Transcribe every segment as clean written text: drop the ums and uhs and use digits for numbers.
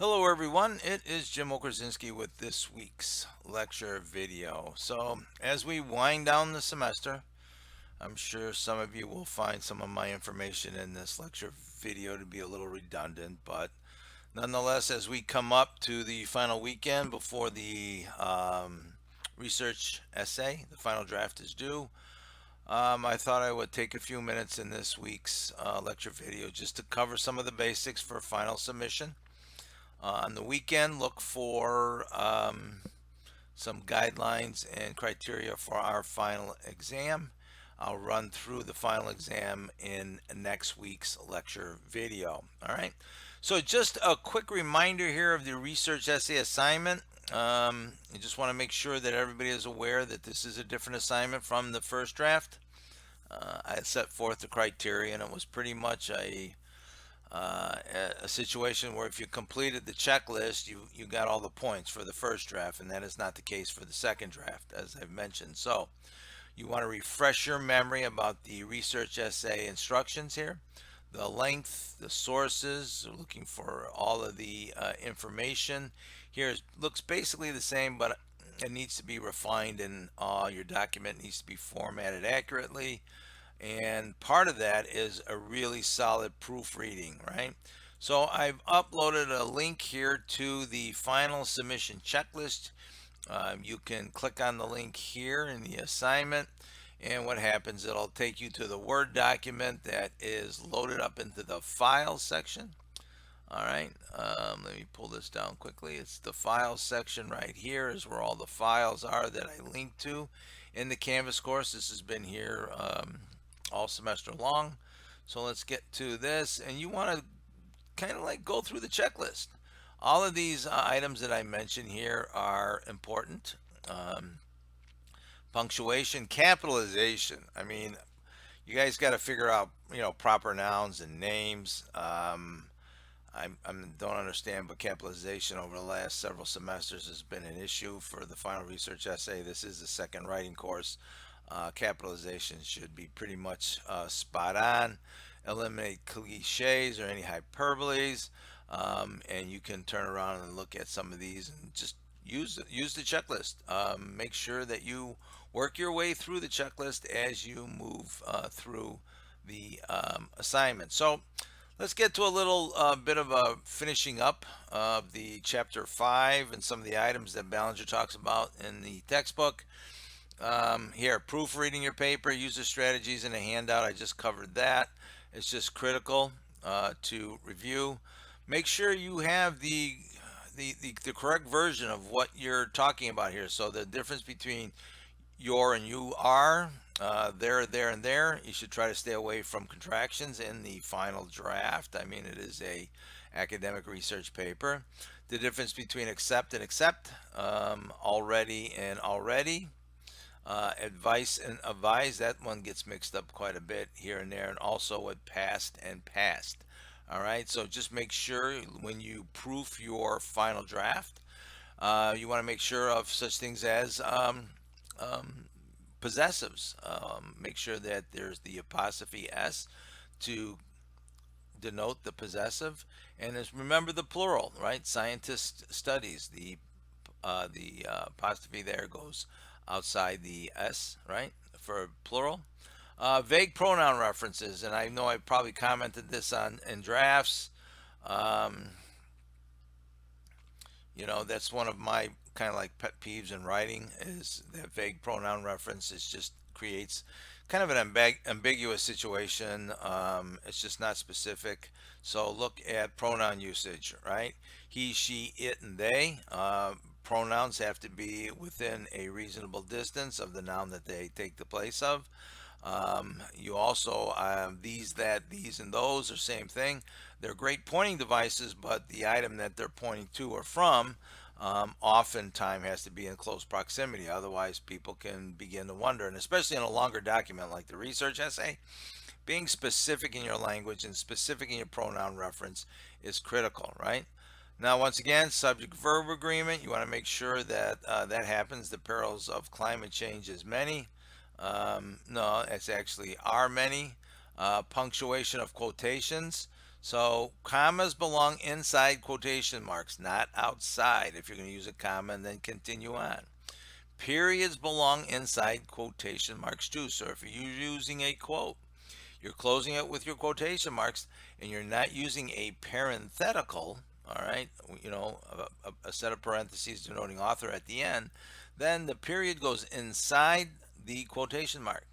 Hello everyone, it is Jim Okerzinski with this week's lecture video. So as we wind down the semester, I'm sure some of you will find some of my information in this lecture video to be a little redundant, but nonetheless, as we come up to the final weekend before the research essay, the final draft is due. I thought I would take a few minutes in this week's lecture video just to cover some of the basics for final submission. On the weekend, look for some guidelines and criteria for our final exam. I'll run through the final exam in next week's lecture video. All right. So just a quick reminder here of the research essay assignment. I just want to make sure that everybody is aware that this is a different assignment from the first draft. I set forth the criteria, and it was pretty much uh, a situation where if you completed the checklist, you got all the points for the first draft, and that is not the case for the second draft, as I've mentioned. So you want to refresh your memory about the research essay instructions here, the length, the sources, looking for all of the information. Here looks basically the same, but it needs to be refined, and your document needs to be formatted accurately, and part of that is a really solid proofreading, right? So I've uploaded a link here to the final submission checklist. You can click on the link here in the assignment, and what happens, it'll take you to the Word document that is loaded up into the Files section. All right, let me pull this down quickly. It's the Files section right here is where all the files are that I linked to in the Canvas course. This has been here all semester long. So let's get to this, and you want to kind of like go through the checklist. All of these items that I mentioned here are important. Um, Punctuation, capitalization. I mean, you guys got to figure out, proper nouns and names. I don't understand, but capitalization over the last several semesters has been an issue for the final research essay. This is the second writing course. Capitalization should be pretty much spot on. Eliminate cliches or any hyperboles, and you can turn around and look at some of these and just use the checklist. Make sure that you work your way through the checklist as you move through the assignment. So let's get to a little bit of a finishing up of the chapter 5 and some of the items that Ballinger talks about in the textbook. Here, proofreading your paper, user strategies in a handout. I just covered that. It's just critical to review. Make sure you have the correct version of what you're talking about here. So the difference between your and you are, there, and there. You should try to stay away from contractions in the final draft. I mean, it is a academic research paper. The difference between accept and accept, already and already. Advice and advise, that one gets mixed up quite a bit here and there, and also with past and past. All right, so just make sure when you proof your final draft, you want to make sure of such things as um, possessives. Make sure that there's the apostrophe s to denote the possessive, and remember the plural, right? Scientist studies. The apostrophe there goes outside the s, right, for plural. Vague pronoun references, and I know I probably commented this on in drafts. Um, that's one of my kind of like pet peeves in writing, is that vague pronoun reference. It just creates kind of an ambiguous situation. It's just not specific. So look at pronoun usage, right? He, she, it, and they. Pronouns have to be within a reasonable distance of the noun that they take the place of. You also, these, that, these, and those are same thing. They're great pointing devices, but the item that they're pointing to or from oftentimes has to be in close proximity. Otherwise, people can begin to wonder, and especially in a longer document like the research essay, being specific in your language and specific in your pronoun reference is critical, right? Now, once again, subject-verb agreement. You want to make sure that that happens. The perils of climate change is many. No, it's actually are many. Punctuation of quotations. So commas belong inside quotation marks, not outside. If you're going to use a comma and then continue on. Periods belong inside quotation marks too. So if you're using a quote, you're closing it with your quotation marks and you're not using a parenthetical, all right, a set of parentheses denoting author at the end, then the period goes inside the quotation mark.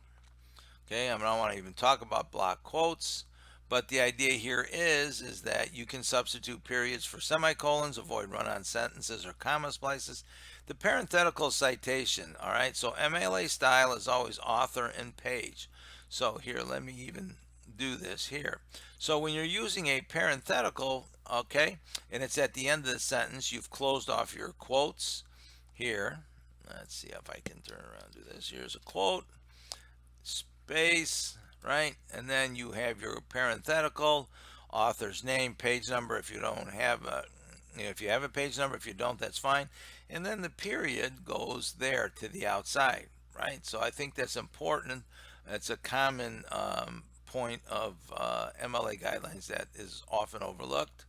Okay, I don't want to even talk about block quotes, but the idea here is that you can substitute periods for semicolons, avoid run-on sentences or comma splices. The parenthetical citation, all right, so MLA style is always author and page. So here, let me even do this here. So when you're using a parenthetical, okay, and it's at the end of the sentence, you've closed off your quotes here. Let's see if I can turn around and do this. Here's a quote, space, right? And then you have your parenthetical, author's name, page number if you don't have a, if you have a page number, if you don't, that's fine. And then the period goes there to the outside, right? So I think that's important. That's a common point of MLA guidelines that is often overlooked.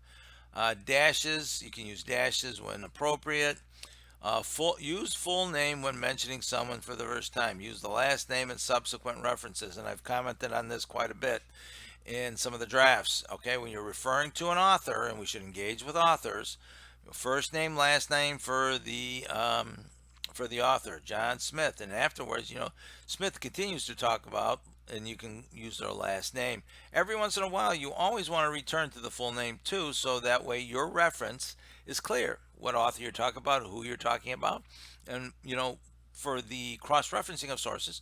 Dashes, you can use dashes when appropriate. Use full name when mentioning someone for the first time. Use the last name and subsequent references. And I've commented on this quite a bit in some of the drafts. Okay, when you're referring to an author, and we should engage with authors, first name, last name for the author, John Smith, and afterwards, Smith continues to talk about, and you can use their last name. Every once in a while, you always want to return to the full name too, so that way your reference is clear. What author you're talking about, who you're talking about, and for the cross-referencing of sources,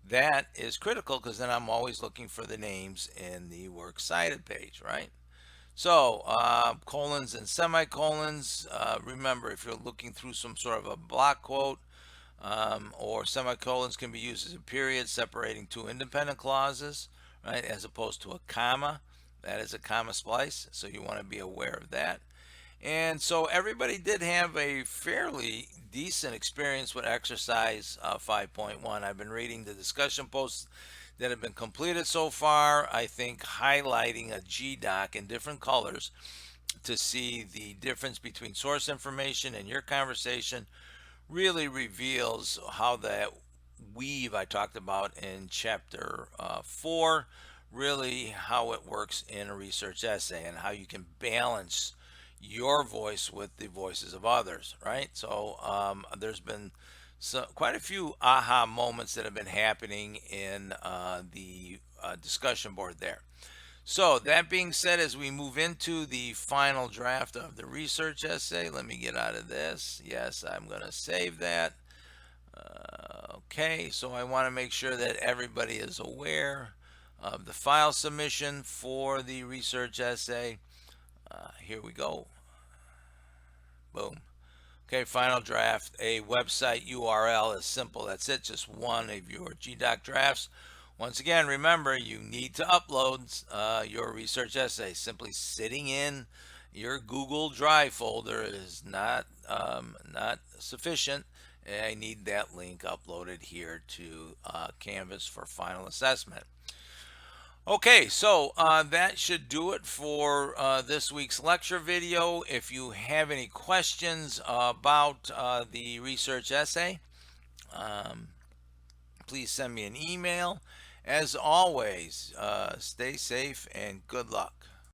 that is critical because then I'm always looking for the names in the works cited page, right? So, colons and semicolons. Remember, if you're looking through some sort of a block quote, or semicolons can be used as a period separating two independent clauses, right, as opposed to a comma. That is a comma splice, so you want to be aware of that. And so everybody did have a fairly decent experience with exercise 5.1. I've been reading the discussion posts that have been completed so far. I think highlighting a GDoc in different colors to see the difference between source information and your conversation really reveals how that weave I talked about in chapter 4, really how it works in a research essay and how you can balance your voice with the voices of others, right? So there's been quite a few aha moments that have been happening in the discussion board there. So that being said, as we move into the final draft of the research essay, let me get out of this. Yes, I'm going to save that. Okay, so I want to make sure that everybody is aware of the file submission for the research essay. Here we go. Boom. Okay, final draft. A website URL is simple. That's it. Just one of your GDoc drafts. Once again, remember, you need to upload your research essay. Simply sitting in your Google Drive folder is not sufficient. I need that link uploaded here to Canvas for final assessment. Okay, so that should do it for this week's lecture video. If you have any questions about the research essay, please send me an email. As always, stay safe and good luck.